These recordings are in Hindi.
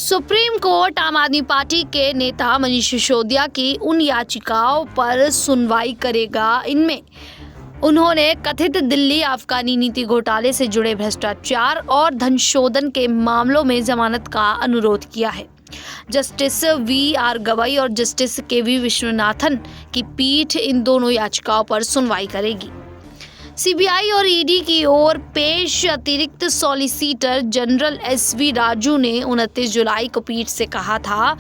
सुप्रीम कोर्ट आम आदमी पार्टी के नेता मनीष सिसोदिया की उन याचिकाओं पर सुनवाई करेगा। इनमें उन्होंने कथित दिल्ली आबकारी नीति घोटाले से जुड़े भ्रष्टाचार और धन शोधन के मामलों में जमानत का अनुरोध किया है। Justice VR. गवई और जस्टिस के.वी. विश्वनाथन की पीठ इन दोनों याचिकाओं पर सुनवाई करेगी। सीबीआई और ईडी की ओर पेश अतिरिक्त सॉलिसिटर जनरल एस.वी. राजू ने 29 जुलाई को पीठ से कहा था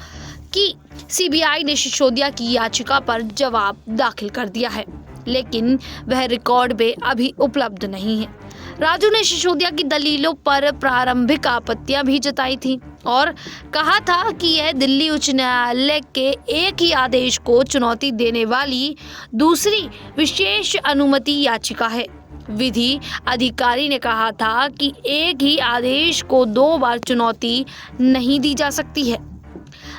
कि सीबीआई ने सिसोदिया की याचिका पर जवाब दाखिल कर दिया है, लेकिन वह रिकॉर्ड में अभी उपलब्ध नहीं है। राजू ने सिसोदिया की दलीलों पर प्रारंभिक आपत्तियां भी जताई थी और कहा था कि यह दिल्ली उच्च न्यायालय के एक ही आदेश को चुनौती देने वाली दूसरी विशेष अनुमति याचिका है। विधि अधिकारी ने कहा था कि एक ही आदेश को 2 बार चुनौती नहीं दी जा सकती है।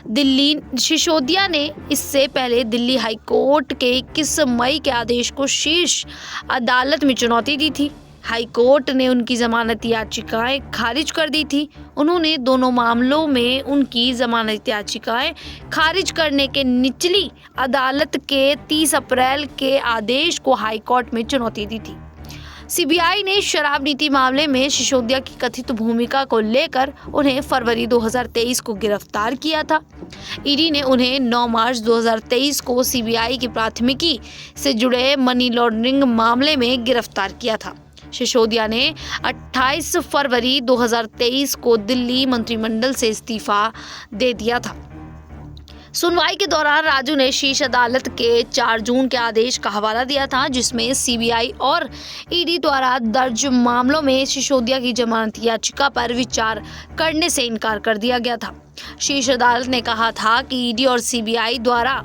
दिल्ली सिसोदिया ने इससे पहले दिल्ली हाई कोर्ट के 21 मई के आदेश को शीर्ष अदालत में चुनौती दी थी। हाई कोर्ट ने उनकी जमानत याचिकाएं खारिज कर दी थी। उन्होंने दोनों मामलों में उनकी जमानत याचिकाएं खारिज करने के निचली अदालत के 30 अप्रैल के आदेश को हाई कोर्ट में चुनौती दी थी। सीबीआई ने शराब नीति मामले में सिसोदिया की कथित भूमिका को लेकर उन्हें फरवरी 2023 को गिरफ्तार किया था। ईडी ने उन्हें 9 मार्च 2023 को सीबीआई की प्राथमिकी से जुड़े मनी लॉन्ड्रिंग मामले में गिरफ्तार किया था। सिसोदिया ने 28 फरवरी 2023 को दिल्ली मंत्रिमंडल से इस्तीफा दे दिया था। सुनवाई के दौरान राजू ने शीर्ष अदालत के 4 जून के आदेश का हवाला दिया था, जिसमें सीबीआई और ईडी द्वारा दर्ज मामलों में सिसोदिया की जमानत याचिका पर विचार करने से इनकार कर दिया गया था। शीर्ष अदालत ने कहा था कि ईडी और सीबीआई द्वारा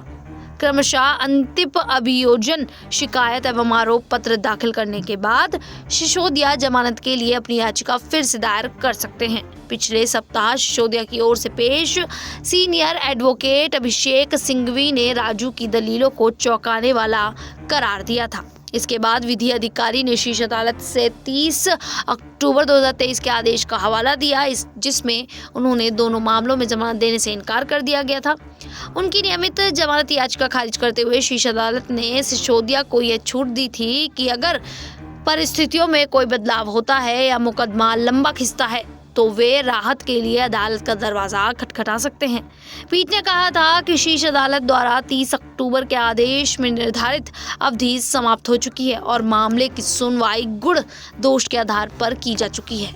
क्रमशः अंतिम अभियोजन शिकायत एवं आरोप पत्र दाखिल करने के बाद सिसोदिया जमानत के लिए अपनी याचिका फिर से दायर कर सकते हैं। पिछले सप्ताह सिसोदिया की ओर से पेश सीनियर एडवोकेट अभिषेक सिंघवी ने राजू की दलीलों को चौंकाने वाला करार दिया था। इसके बाद विधि अधिकारी ने शीर्ष अदालत से 30 अक्टूबर 2023 के आदेश का हवाला दिया, जिसमें उन्होंने दोनों मामलों में जमानत देने से इनकार कर दिया गया था। उनकी नियमित जमानत याचिका खारिज करते हुए शीर्ष अदालत ने सिसोदिया को यह छूट दी थी कि अगर परिस्थितियों में कोई बदलाव होता है या मुकदमा लंबा खिंचता है तो वे राहत के लिए अदालत का दरवाजा खटखटा सकते हैं। पीठ ने कहा था कि शीर्ष अदालत द्वारा 30 अक्टूबर के आदेश में निर्धारित अवधि समाप्त हो चुकी है और मामले की सुनवाई गुण दोष के आधार पर की जा चुकी है।